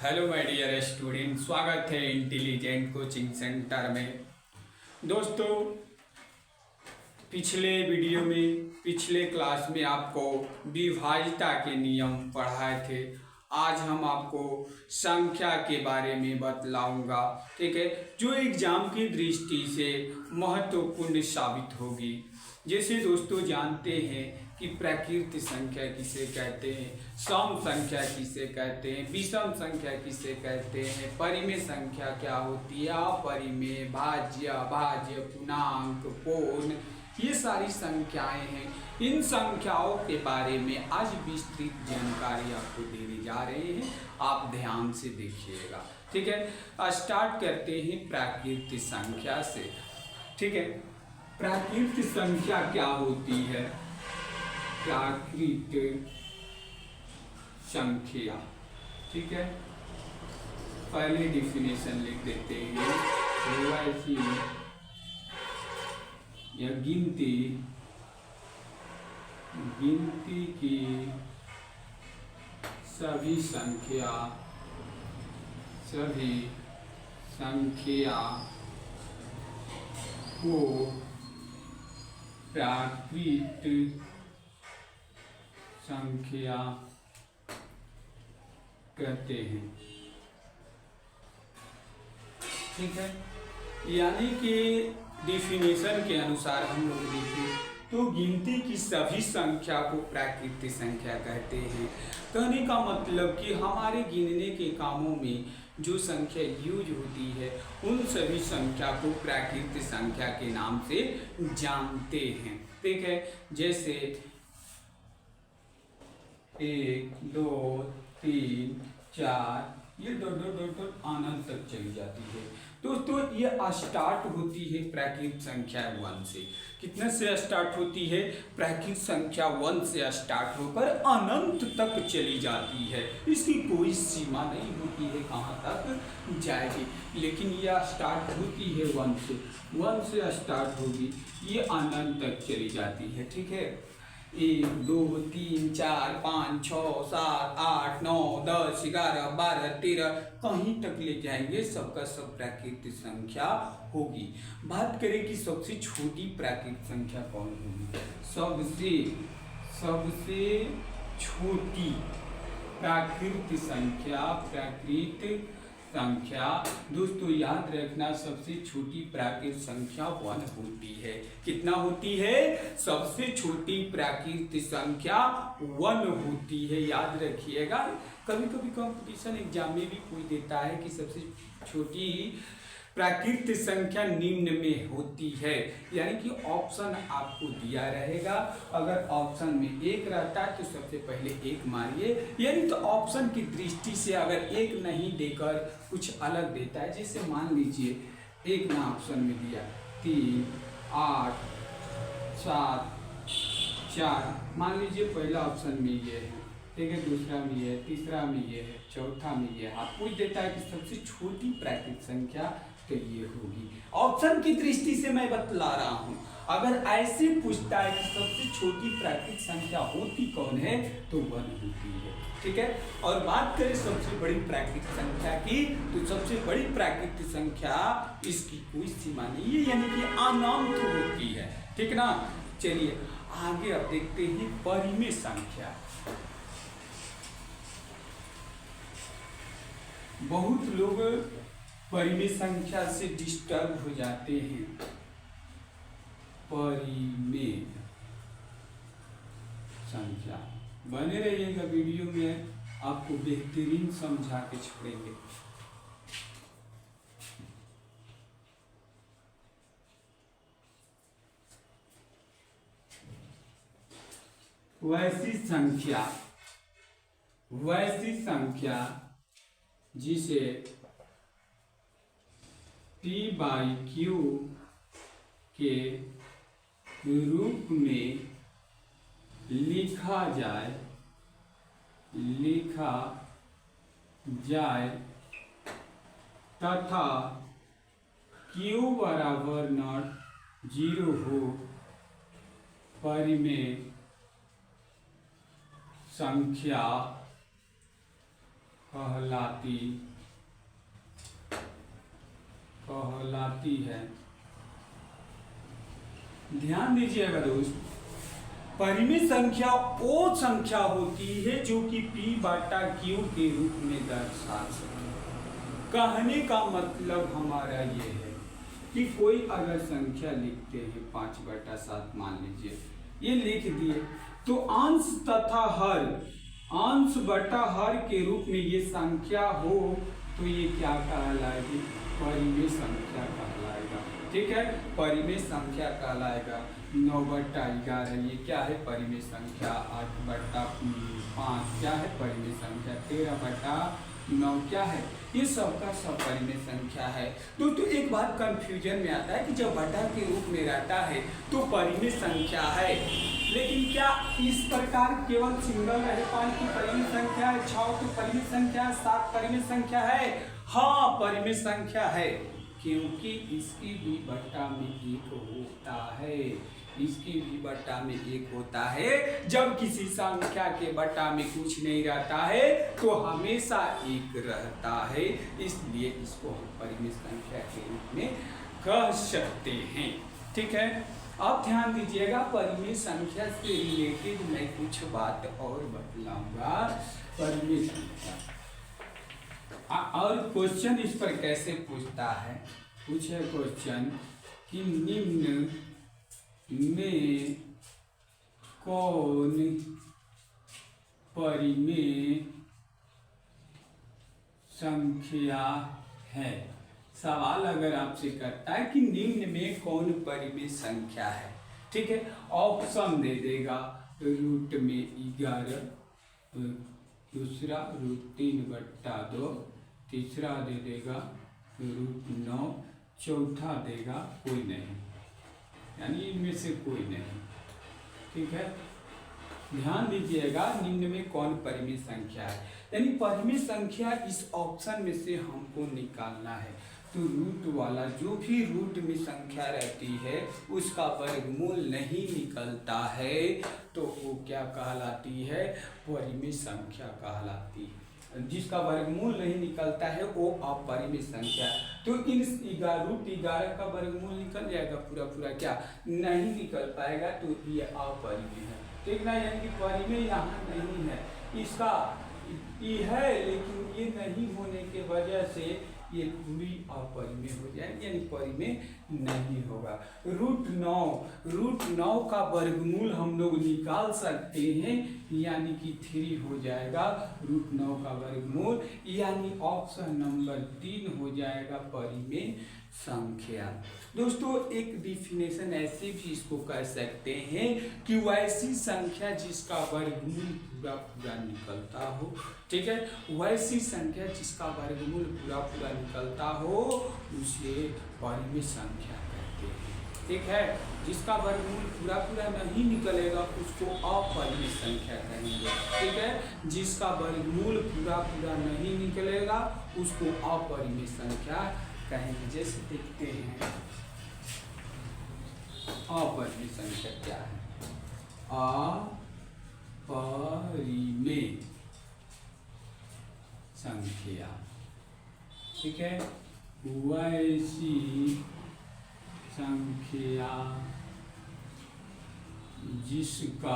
Hello my dear student, स्वागत है intelligent coaching centre में। दोस्तों, पिछले क्लास में आपको विभाज्यता के नियम पढ़ाए थे। आज हम आपको संख्या के बारे में बतलाऊंगा, ठीक है, जो एग्जाम की दृष्टि से महत्वपूर्ण साबित होगी। जैसे दोस्तों जानते हैं कि प्राकृत संख्या किसे कहते हैं, सम संख्या किसे कहते हैं, विषम संख्या किसे कहते हैं, परिमेय संख्या क्या होती है, अपरिमेय, भाज्य, अभाज्य, पूर्णांक, पूर्ण, ये सारी संख्याएं हैं। इन संख्याओं के बारे में आज विस्तृत जानकारी आपको देने जा रहे हैं। आप ध्यान से देखिएगा, ठीक है। स्टार्ट करते हैं प्राकृत संख्या से, ठीक है। प्राकृत संख्या क्या होती है? प्राकृत संख्या, ठीक है। पहले डिफिनेशन लिख देते हैं। वैसी या गिनती की सभी संख्या को प्राकृत संख्या कहते हैं, ठीक है। यानी कि डिफिनेशन के अनुसार हम लोग देखें तो गिनती की सभी संख्या को प्राकृत संख्या कहते हैं। कहने का मतलब कि हमारे गिनने के कामों में जो संख्या यूज होती है उन सभी संख्या को प्राकृत संख्या के नाम से जानते हैं, ठीक है। जैसे 1, 2, 3, 4, ये डॉट अनंत तक चली जाती है। दोस्तों, ये स्टार्ट होती है प्राकृत संख्या 1 से। कितने से स्टार्ट होती है? प्राकृत संख्या 1 से स्टार्ट होकर अनंत तक चली जाती है। इसकी कोई सीमा नहीं होती है कहाँ तक जाएगी, लेकिन यह स्टार्ट होती है 1 से स्टार्ट होगी, ये अनंत तक चली जाती है, ठीक है। 1, 2, 3, 4, 5, 6, 7, 8, 9, 10, 11, 12, 13 कहीं तक ले जाएंगे, सबका सब प्राकृत संख्या होगी। बात करें कि सबसे छोटी प्राकृत संख्या कौन होगी? सबसे छोटी प्राकृत संख्या दोस्तों याद रखना, सबसे छोटी प्राकृत संख्या 1 होती है। कितना होती है? सबसे छोटी प्राकृत संख्या 1 होती है, याद रखिएगा। कभी कभी कंपटीशन एग्जाम में भी पूछ देता है कि सबसे छोटी प्राकृत संख्या निम्न में होती है, यानी कि ऑप्शन आपको दिया रहेगा। अगर ऑप्शन में 1 रहता है तो सबसे पहले 1 मारिए, यानी तो ऑप्शन की दृष्टि से अगर 1 नहीं देकर कुछ अलग देता है, जैसे मान लीजिए 1 ना ऑप्शन में दिया 3, 8, 7, 4, मान लीजिए पहला ऑप्शन में ये है, ठीक है, दूसरा में ये है, तीसरा में ये है, चौथा में ये है। आप पूछ देता है कि सबसे छोटी प्राकृत संख्या तो ये होगी। ऑप्शन की दृष्टि से मैं बतला रहा हूं। अगर ऐसे पूछता है कि सबसे छोटी प्राकृत संख्या होती कौन है, तो 1 होती है, ठीक है। और बात करें सबसे बड़ी प्राकृत संख्या की, तो सबसे बड़ी प्राकृत संख्या इसकी कोई सीमा नहीं है, यानी कि अनंत होती है, ठीक ना। चलिए आगे अब देखते हैं परिमेय संख्या। बहुत लोग परिमेय संख्या से डिस्टर्ब हो जाते हैं। परिमेय संख्या, बने रहिएगा वीडियो में, आपको बेहतरीन समझा के छोड़ेंगे। वैसी संख्या जिसे P/Q के रूप में लिखा जाए तथा Q बराबर नॉट 0 हो, परिमेय संख्या कहलाती है। ध्यान दीजिएगा दोस्त, परिमित संख्या वो संख्या होती है जो कि P बटा Q के रूप में दर्शा सके। कहने का मतलब हमारा ये है कि कोई अगर संख्या लिखते हैं 5/7 मान लीजिए, ये लिख दिए, तो अंश तथा हर, अंश बटा हर के रूप में ये संख्या हो तो ये क्या कहलाएगी? परिमेय संख्या कहलाएगा। ठीक है, परिमेय संख्या कहलाएगा। 9/11 ये क्या है? परिमेय संख्या। 8/5 क्या है? परिमेय संख्या। 13/9 क्या है? ये सबका सब परिमेय संख्या है। तो एक बात कंफ्यूजन में आता है कि जब बटा के रूप में रहता है तो परिमेय संख्या है, लेकिन क्या इस प्रकार केवल सिंगल रहे 5 की परिमेय संख्या है, 6 की परिमेय संख्या है, 7 परिमेय संख्या है? हाँ, परिमेय संख्या है, क्योंकि इसकी भी बट्टा में 1 होता है। इसकी भी बट्टा में 1 होता है। जब किसी संख्या के बट्टा में कुछ नहीं रहता है तो हमेशा 1 रहता है, इसलिए इसको हम परिमेय संख्या के रूप में कह सकते हैं। ठीक है, अब ध्यान दीजिएगा, परिमेय संख्या से रिलेटेड मैं कुछ बात और बतलाऊंगा। परिमेय संख्या और क्वेश्चन इस पर कैसे पूछता है? पूछे क्वेश्चन कि निम्न में कौन परिमेय संख्या है? सवाल अगर आपसे करता है कि निम्न में कौन परिमेय संख्या है, ठीक है, ऑप्शन दे देगा। रूट में 11, दूसरा √3/2, तीसरा दे देगा √9, चौथा देगा कोई नहीं, यानी इनमें से कोई नहीं। ठीक है, ध्यान दीजिएगा, निम्न में कौन परिमेय संख्या है, यानी परिमेय संख्या इस ऑप्शन में से हमको निकालना है। तो रूट वाला जो भी रूट में संख्या रहती है उसका वर्गमूल नहीं निकलता है तो वो क्या कहलाती है? परिमेय संख्या कहलाती है। जिसका वर्गमूल नहीं निकलता है वो अपरिमेय संख्या। तो इन √11 का वर्गमूल निकल जाएगा पूरा, क्या नहीं निकल पाएगा, तो ये अपरिमेय है। ठीक ना, यानी कि परिमेय यहाँ नहीं है, इसका ये है लेकिन ये नहीं होने के वजह से ये पूरी अपरिमेय हो जाएगी, यानी परिमेय नहीं होगा। √9 का वर्गमूल हम लोग निकाल सकते हैं, यानी कि 3 हो जाएगा √9 का वर्गमूल, यानी ऑप्शन नंबर 3 हो जाएगा परिमेय संख्या। दोस्तों, एक डिफिनेशन ऐसे भी इसको कह सकते हैं कि वैसी संख्या जिसका वर्गमूल पूरा निकलता हो। ठीक है, वैसी संख्या जिसका वर्गमूल पूरा निकलता हो उसे परिमेय संख्या कहते हैं। ठीक है, जिसका वर्गमूल पूरा नहीं निकलेगा उसको अपरिमेय संख्या कहेंगे। ठीक है, जिसका वर्गमूल पूरा नहीं निकलेगा उसको अपरिमेय संख्या कहेंगे। जैसे देखते हैं अपरिमेय संख्या क्या है? अपरिमेय संख्या, ठीक है, वैसी संख्या जिसका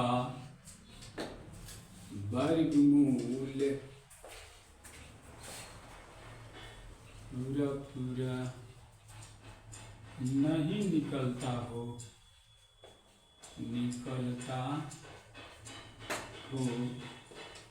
वर्गमूल पूरा नहीं निकलता हो,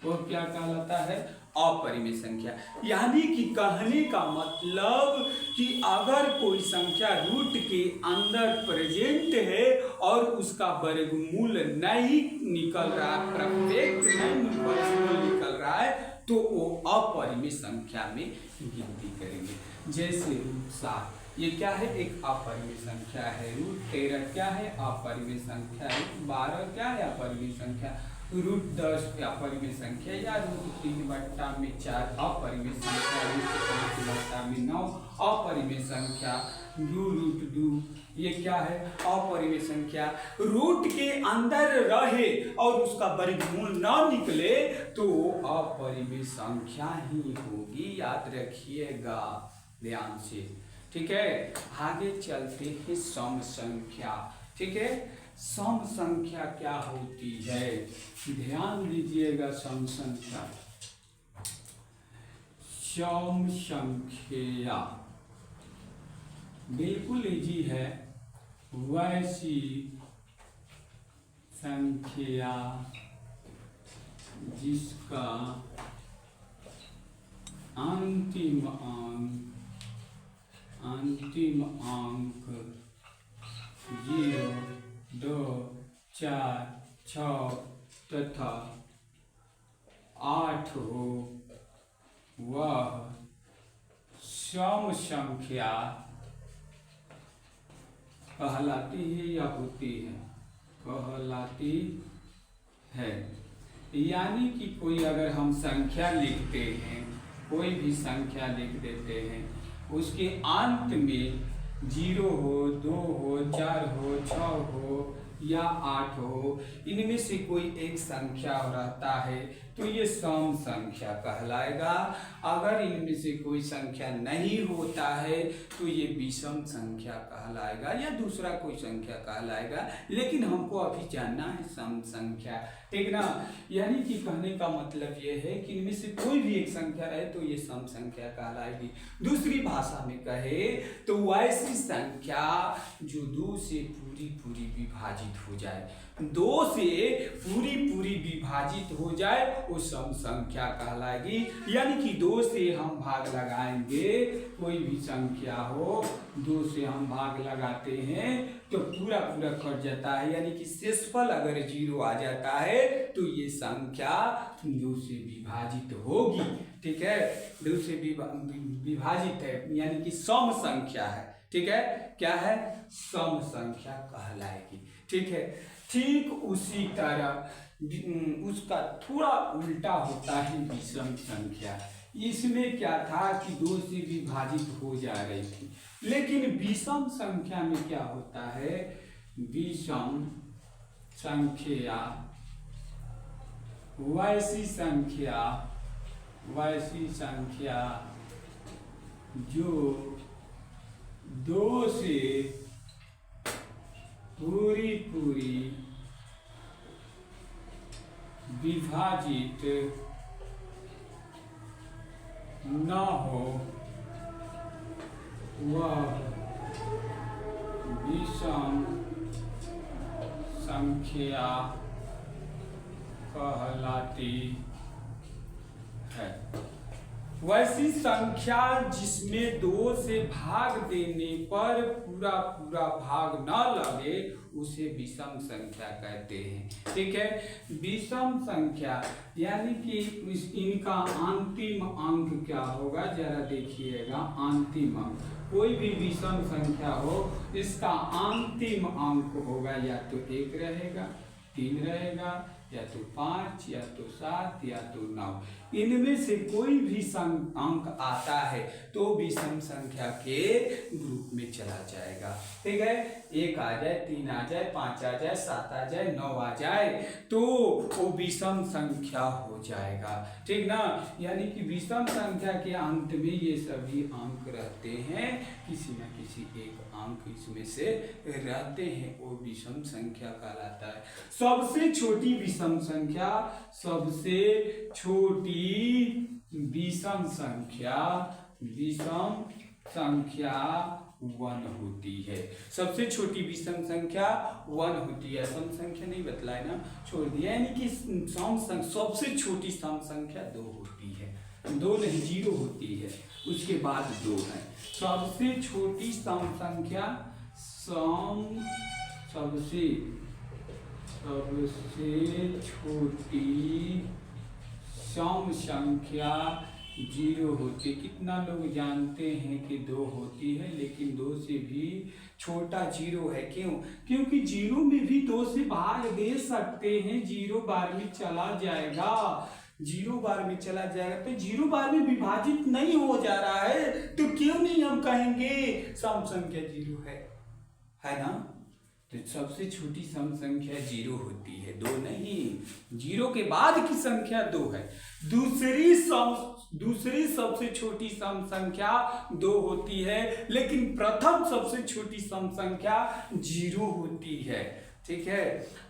वो क्या कहलाता है? अपरिमेय संख्या। यानी कि कहने का मतलब कि अगर कोई संख्या रूट के अंदर प्रेजेंट है और उसका वर्गमूल नहीं निकल रहा है, परफेक्ट नहीं वर्गमूल निकल रहा है, तो वो अपरिमेय संख्या में गिनती करेंगे। जैसे √7 ये क्या है? एक अपरिमेय संख्या है। √13 क्या है? अपरिमेय संख्या है। 12 क्या है? अपरिमेय संख्या। √10 अपरिमेय संख्या, या √3/4 अपरिमेय संख्या, √5/9 अपरिमेय संख्या √2 ये क्या है? अपरिमेय संख्या। रूट के अंदर रहे और उसका वर्गमूल ना निकले तो अपरिमेय संख्या ही होगी, याद रखिएगा ध्यान से। ठीक है, आगे चलते हैं सम संख्या। ठीक है, सम संख्या क्या होती है? ध्यान दीजिएगा। सम संख्या, सम संख्या बिल्कुल इजी है। वैसी संख्या जिसका अंतिम अंक 0, 2, 4, 6 तथा 8 हो, वह सम संख्या कहलाती है या होती है? कहलाती है। यानी कि कोई अगर हम संख्या लिखते हैं, कोई भी संख्या लिख देते हैं, उसके अंत में 0 हो, 2 हो, 4 हो, 6 हो या 8 हो, इनमें से कोई एक संख्या रहता है तो ये सम संख्या कहलाएगा। अगर इनमें से कोई संख्या नहीं होता है तो ये विषम संख्या कहलाएगा या दूसरा कोई संख्या कहलाएगा। लेकिन हमको अभी जानना है सम संख्या, ठीक ना? यानी कि कहने का मतलब ये है कि इनमें से कोई भी एक संख्या रहे तो ये सम संख्या कहलाएगी। दूसरी भाषा में कहे तो वैसी संख्या जो 2 से पूरी विभाजित हो जाए, 2 से पूरी विभाजित हो जाए वो सम संख्या कहलाएगी। यानी कि 2 से हम भाग लगाएंगे, कोई भी संख्या हो 2 से हम भाग लगाते हैं तो पूरा कट जाता है। यानी कि शेषफल अगर 0 आ जाता है तो ये संख्या 2 से विभाजित होगी। ठीक है, 2 से विभाजित है यानी कि सम संख्या है। ठीक है, क्या है? सम संख्या कहलाएगी। ठीक है, ठीक उसी तरह उसका थोड़ा उल्टा होता है विषम संख्या। इसमें क्या था कि 2 से विभाजित हो जा रही थी, लेकिन विषम संख्या में क्या होता है? विषम संख्या वैसी संख्या जो 2 से पूरी विभाजित न हो वह विषम संख्या कहलाती है। वैसी संख्या जिसमें 2 से भाग देने पर पूरा भाग न लगे उसे विषम संख्या कहते हैं। ठीक है, विषम संख्या यानी कि इनका अंतिम अंक क्या होगा? जरा देखिएगा, अंतिम अंक कोई भी विषम संख्या हो इसका अंतिम अंक होगा या तो 1 रहेगा, 3 रहेगा, या तो 5, या तो 7, या तो 9। इनमें से कोई भी अंक आता है तो विषम संख्या के ग्रुप में चला जाएगा। ठीक है, 1 आ जाए, 3 आ जाए, 5 आ जाए, 7 आ जाए, 9 आ जाए तो वो विषम संख्या हो जाएगा। ठीक ना? यानी कि विषम संख्या के अंत में ये सभी अंक रहते हैं, किसी न किसी एक अंक इसमें से रहते हैं, वो विषम संख्या कहलाता है। सबसे छोटी विषम संख्या, सबसे छोटी विषम संख्या 1 होती है। सबसे छोटी विषम संख्या 1 होती है। सम संख्या नहीं बतलाए ना, छोड़ दिया। यानी कि सबसे छोटी सम संख्या 2 होती है, 2 नहीं 0 होती है, उसके बाद 2 है। सबसे छोटी सम संख्या सबसे छोटी सम संख्या 0 होती। कितना लोग जानते हैं कि 2 होती है, लेकिन 2 से भी छोटा 0 है। क्यों? क्योंकि 0 में भी 2 से भाग दे सकते हैं, 0 बार में चला जाएगा। जीरो बार में चला जाएगा तो जीरो बार में विभाजित नहीं हो जा रहा है, तो क्यों नहीं हम कहेंगे सम संख्या जीरो है ना। तो सबसे छोटी सम संख्या जीरो होती है, दो नहीं। जीरो के बाद की संख्या दो है। दूसरी सबसे छोटी सम संख्या दो होती है, लेकिन प्रथम सबसे छोटी सम संख्या जीरो होती है। ठीक है,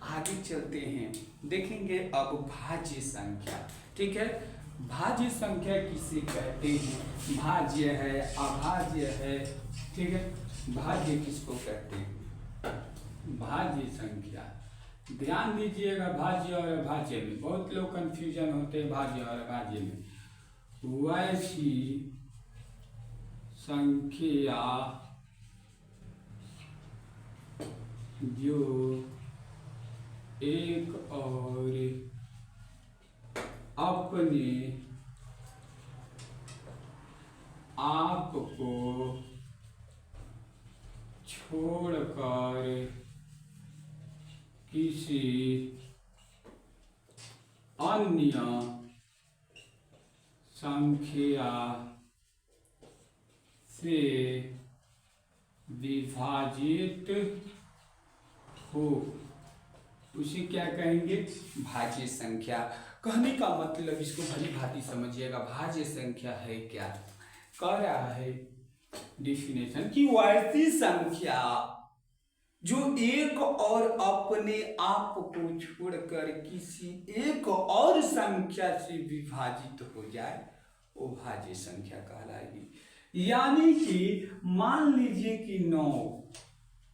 आगे चलते हैं, देखेंगे अब भाज्य संख्या। ठीक है, भाज्य संख्या किसे कहते हैं? भाज्य है, अभाज्य है। ठीक है, भाज्य किसको कहते हैं? भाज्य संख्या, ध्यान दीजिएगा, भाज्य और अभाज्य में बहुत लोग कंफ्यूजन होते हैं। भाज्य और अभाज्य में वैसी संख्या जो एक और अपने आप को छोड़कर किसी अन्य संख्या से विभाजित हो, उसे क्या कहेंगे? भाज्य संख्या। कहने का मतलब इसको भली भांति समझिएगा, भाज्य संख्या है क्या? कह रहा है डेफिनेशन कि वैसी संख्या जो एक और अपने आप को छोड़कर किसी एक और संख्या से विभाजित हो जाए, वो भाज्य संख्या कहलाएगी। यानी कि मान लीजिए कि 9,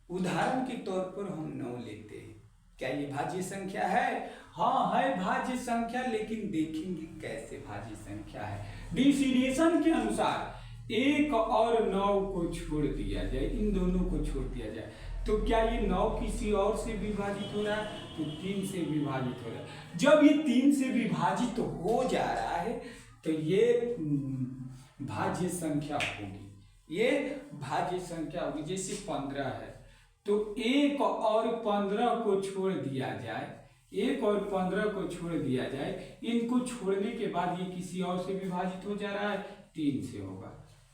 उदाहरण के तौर पर हम 9 लेते हैं, क्या ये भाज्य संख्या है? हाँ है भाज्य संख्या, लेकिन देखेंगे कैसे भाज्य संख्या है। डेफिनेशन के अनुसार 1 और 9 को छोड़ दिया जाए, इन दोनों को छोड़ दिया जाए, तो क्या ये 9 किसी और से विभाजित हो रहा है? तो 3 से विभाजित हो रहा है। जब ये 3 से विभाजित हो जा रहा है तो ये भाज्य संख्या होगी, ये भाज्य संख्या होगी। जैसे 15 है तो 1 और 15 को छोड़ दिया जाए, 1 और 15 को छोड़ दिया जाए, इनको छोड़ने के बाद ये किसी और से विभाजित हो जा रहा है, 3 से होगा,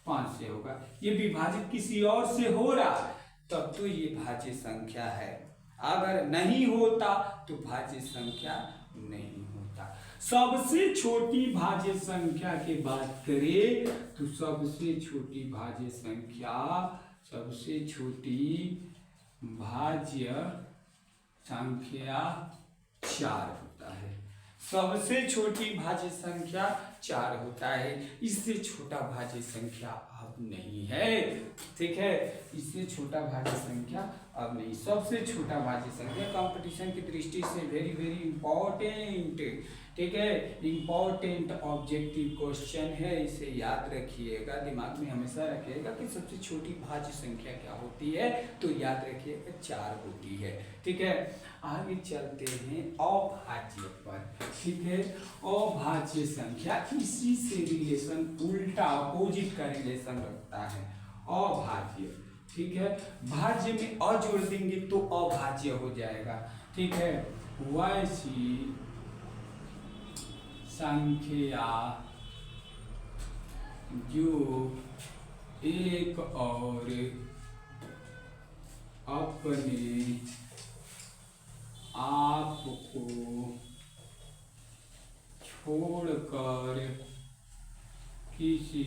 5 से होगा, ये विभाजित किसी और से हो रहा है, तब तो ये भाज्य संख्या है। अगर नहीं होता तो भाज्य संख्या नहीं होता। सबसे छोटी भाज्य संख्या की बात करें तो सबसे छोटी भाज्य संख्या, सबसे छोटी भाज्य संख्या 4 होता है। सबसे छोटी भाज्य संख्या 4 होता है, इससे छोटा भाज्य संख्या अब नहीं है। ठीक है, इससे छोटा भाज्य संख्या अब नहीं। सबसे छोटा भाज्य संख्या कंपटीशन की दृष्टि से वेरी वेरी इंपॉर्टेंट, ठीक है, इंपॉर्टेंट ऑब्जेक्टिव क्वेश्चन है, इसे याद रखिएगा, दिमाग में हमेशा रखिएगा कि सबसे छोटी भाज्य संख्या क्या होती है, तो याद रखिएगा 4 होती है। ठीक है, आगे चलते हैं अभाज्य पर। ठीक है, अभाज्य संख्या इसी से रिलेशन, उल्टा अपोजिट का रिलेशन रखता है, अभाज्य। ठीक है, भाज्य में अ जोड़ देंगे तो अभाज्य हो जाएगा। ठीक है, वैसी संख्या जो एक और अपने आप को छोड़कर किसी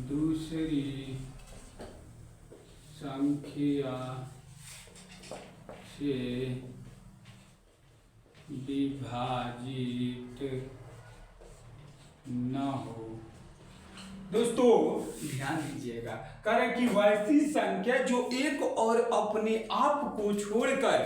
दूसरी संख्या से विभाजित न हो। दोस्तों ध्यान दीजिएगा, कारण कि वैसी संख्या जो एक और अपने आप को छोड़कर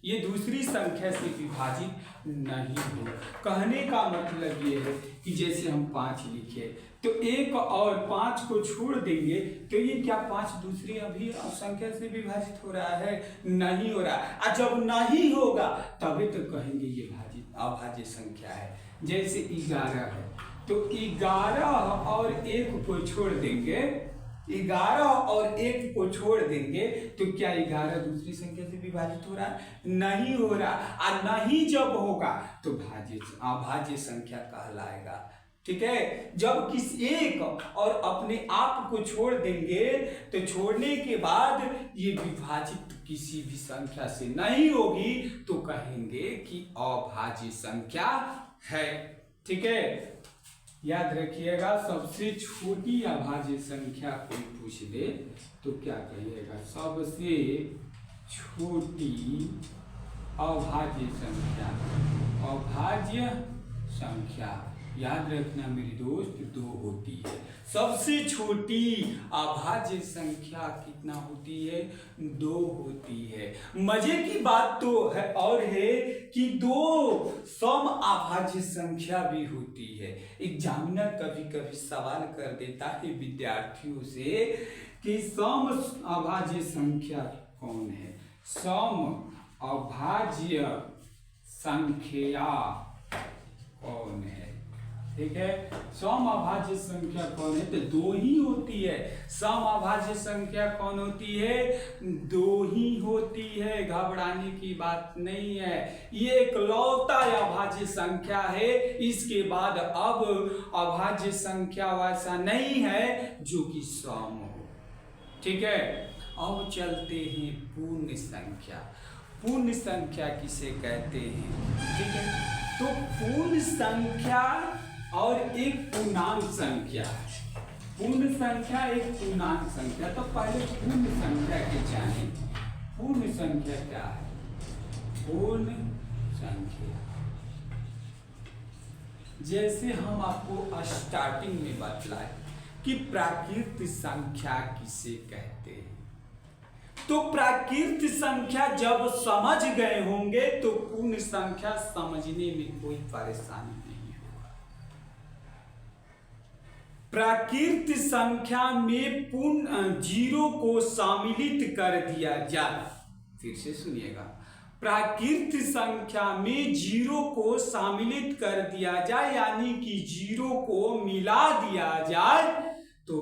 ये दूसरी संख्या से विभाजित नहीं हो। कहने का मतलब ये है कि जैसे हम 5 लिखे तो 1 और 5 को छोड़ देंगे तो ये क्या 5 दूसरी अभी संख्या से विभाजित हो रहा है? नहीं हो रहा। और जब नहीं होगा तभी तो कहेंगे ये अभाज्य संख्या है। जैसे 11 है तो 11 और 1 को छोड़ देंगे 11 और 1 को छोड़ देंगे तो क्या 11 दूसरी संख्या से विभाजित हो रहा है? नहीं हो रहा। और नहीं जब होगा तो अभाज्य संख्या कहलाएगा। ठीक है, जब किसी एक और अपने आप को छोड़ देंगे तो छोड़ने के बाद ये विभाजित किसी भी संख्या से नहीं होगी तो कहेंगे कि अभाज्य संख्या है। ठीक है, याद रखिएगा, सबसे छोटी अभाज्य संख्या कोई पूछ दे तो क्या कहिएगा? सबसे छोटी अभाज्य संख्या, अभाज्य संख्या याद रखना मेरे दोस्त 2 होती है। सबसे छोटी अभाज्य संख्या कितना होती है? 2 होती है। मजे की बात तो है और है कि 2 सम अभाज्य संख्या भी होती है। एग्जामिनर कभी कभी सवाल कर देता है विद्यार्थियों से कि सम अभाज्य संख्या कौन है? सम अभाज्य संख्या कौन है? ठीक है, सम अभाज्य संख्या कौन है? तो 2 ही होती है। सम अभाज्य संख्या कौन होती है? 2 ही होती है, घबराने की बात नहीं है। ये एकलौता अभाज्य संख्या है। इसके बाद अब अभाज्य संख्या वैसा नहीं है जो कि सम हो। ठीक है, अब चलते हैं पूर्ण संख्या। पूर्ण संख्या किसे कहते हैं? ठीक है, तो पूर्ण संख्या और एक पूर्णांक संख्या। पूर्ण संख्या एक पूर्णांक संख्या। तो पहले पूर्ण संख्या के जानें। पूर्ण संख्या क्या है? पूर्ण संख्या जैसे हम आपको स्टार्टिंग में बतलाए कि प्राकृत संख्या किसे कहते हैं, तो प्राकृत संख्या जब समझ गए होंगे तो पूर्ण संख्या समझने में कोई परेशानी नहीं। प्राकृत संख्या में पूर्ण 0 को सम्मिलित कर दिया जाए। फिर से सुनिएगा, प्राकृत संख्या में 0 को सम्मिलित कर दिया जाए यानी कि 0 को मिला दिया जाए तो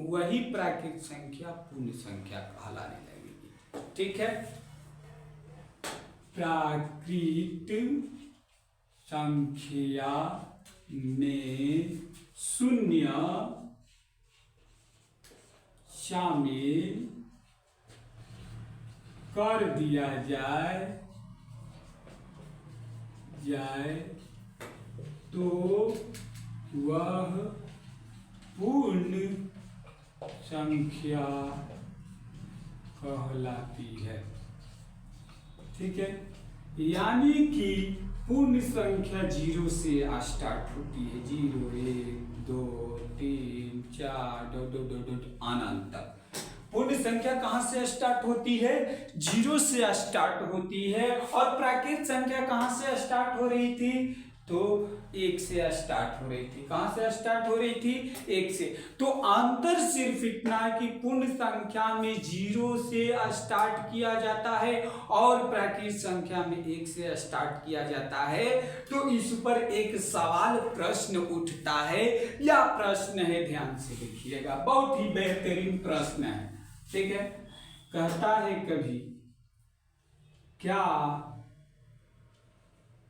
वही प्राकृत संख्या पूर्ण संख्या कहलाने लगेगी। ठीक है, प्राकृत संख्या में 0 शामिल कर दिया जाए तो वह पूर्ण संख्या कहलाती है। ठीक है, यानी कि पूर्ण संख्या 0 से स्टार्ट होती है। 0 1 2 3 4 अनंत तक। पूर्ण संख्या कहां से स्टार्ट होती है? 0 से स्टार्ट होती है। और प्राकृत संख्या कहां से स्टार्ट हो रही थी? तो 1 से स्टार्ट हो रही थी। कहां से स्टार्ट हो रही थी? 1 से। तो अंतर सिर्फ इतना है कि पूर्ण संख्या में 0 से स्टार्ट किया जाता है और प्राकृत संख्या में 1 से स्टार्ट किया जाता है। तो इस पर एक सवाल प्रश्न उठता है या प्रश्न है, ध्यान से देखिएगा, बहुत ही बेहतरीन प्रश्न है। ठीक है, कहता है कभी क्या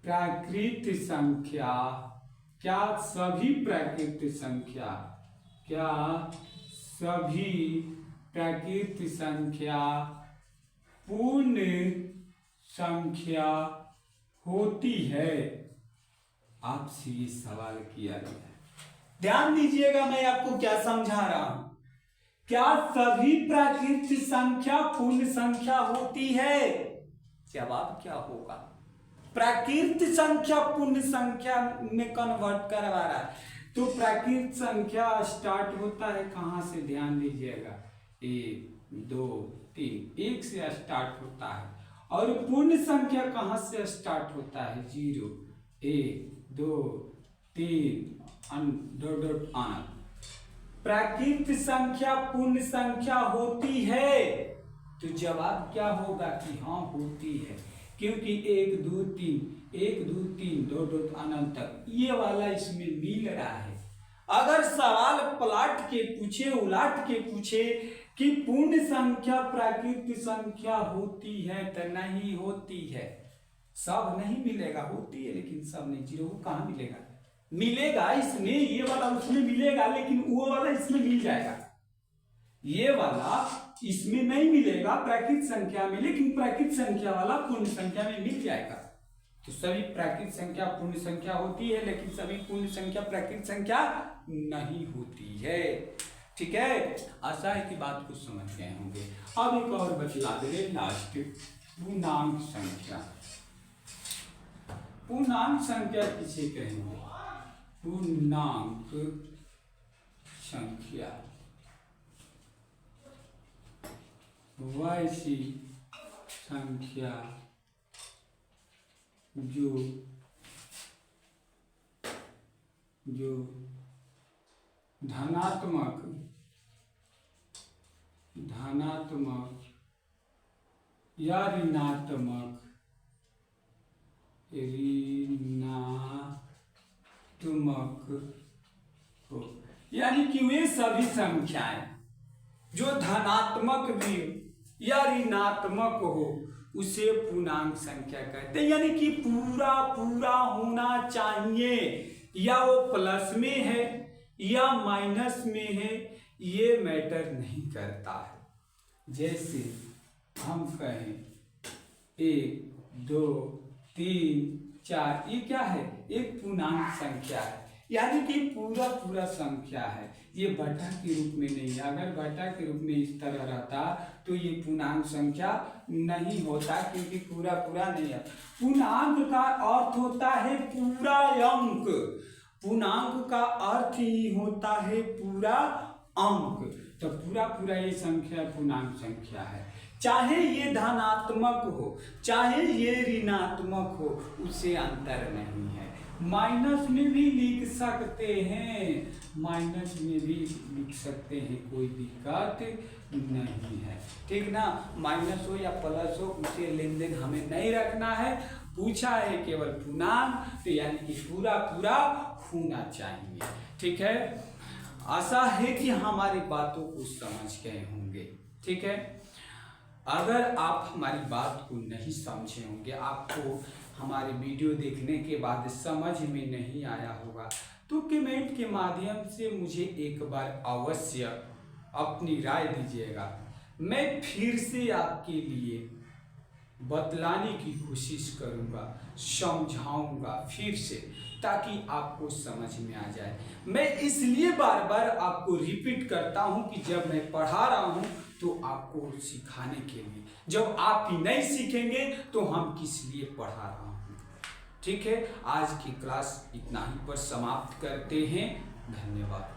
प्राकृत संख्या, क्या सभी प्राकृत संख्या, क्या सभी प्राकृत संख्या पूर्ण संख्या होती है? आपसे ये सवाल किया गया है। ध्यान दीजिएगा, मैं आपको क्या समझा रहा हूं। क्या सभी प्राकृत संख्या पूर्ण संख्या होती है? जवाब क्या होगा? प्राकृत संख्या पूर्ण संख्या में कन्वर्ट करवा रहा है। तो प्राकृत संख्या स्टार्ट होता है कहां से? ध्यान दीजिएगा, 1 2 3 1 से स्टार्ट होता है। और पूर्ण संख्या कहां से स्टार्ट होता है? 0 1 2 3 अनंत। प्राकृत संख्या पूर्ण संख्या होती है? तो जवाब क्या होगा कि हाँ होती है, क्योंकि 1 2 3 1 2 3 2 अनंत तक ये वाला इसमें मिल रहा है। अगर सवाल पलट के पूछे, उलट के पूछे कि पूर्ण संख्या प्राकृत संख्या होती है तो नहीं होती है, सब नहीं मिलेगा, होती है लेकिन सब नहीं। जीरो कहाँ मिलेगा? मिलेगा इसमें, ये वाला उसमें मिलेगा, लेकिन वो वाला इसमें मिल जाएगा। ये वाला इसमें नहीं मिलेगा प्राकृत संख्या में, लेकिन प्राकृत संख्या वाला पूर्ण संख्या में मिल जाएगा। तो सभी प्राकृत संख्या पूर्ण संख्या होती है, लेकिन सभी पूर्ण संख्या प्राकृत संख्या नहीं होती है। ठीक है, आशा है कि बात को समझ गए होंगे। अब एक और बतला दे लास्ट, पूर्णांक संख्या। पूर्णांक संख्या किसे कहेंगे? पूर्णांक संख्या वैसी संख्या जो धनात्मक या ऋणात्मक हो, यानी कि वे सभी संख्याएं जो धनात्मक भी या ऋणात्मक हो उसे पूर्णांक संख्या कहते हैं। यानी कि पूरा पूरा होना चाहिए, या वो प्लस में है या माइनस में है, ये मैटर नहीं करता है। जैसे हम कहें 1 2 3 4, ये क्या है? एक पूर्णांक संख्या है, यानी कि पूरा पूरा संख्या है, ये बटा के रूप में नहीं है। अगर बटा के रूप में इस तरह रहता तो ये पूर्णांक संख्या नहीं होता, क्योंकि पूरा पूरा नहीं है। पूर्णांक का अर्थ होता है पूरा अंक, पूर्णांक का अर्थ ही होता है पूरा अंक। तो पूरा पूरा ये संख्या पूर्णांक संख्या है, चाहे ये धनात्मक हो चाहे ये ऋणात्मक हो, उससे अंतर नहीं है। माइनस में भी लिख सकते हैं, माइनस में भी लिख सकते हैं, कोई दिक्कत नहीं है। ठीक ना, माइनस हो या प्लस हो उसे लेन देन हमें नहीं रखना है। पूछा है केवल पूर्णांक, तो यानी कि पूरा पूरा होना चाहिए। ठीक है, आशा है कि हमारी बातों को समझ गए होंगे। ठीक है, अगर आप हमारी बात को नहीं समझे होंगे, आपको हमारे वीडियो देखने के बाद समझ में नहीं आया होगा, तो कमेंट के माध्यम से मुझे एक बार अवश्य अपनी राय दीजिएगा। मैं फिर से आपके लिए बतलाने की कोशिश करूँगा, समझाऊँगा फिर से, ताकि आपको समझ में आ जाए। मैं इसलिए बार बार आपको रिपीट करता हूँ कि जब मैं पढ़ा रहा हूँ तो आपको सिखाने के लिए, जब आप ही नहीं सीखेंगे तो हम किस लिए पढ़ा रहा हूँ। ठीक है, आज की क्लास इतना ही पर समाप्त करते हैं। धन्यवाद।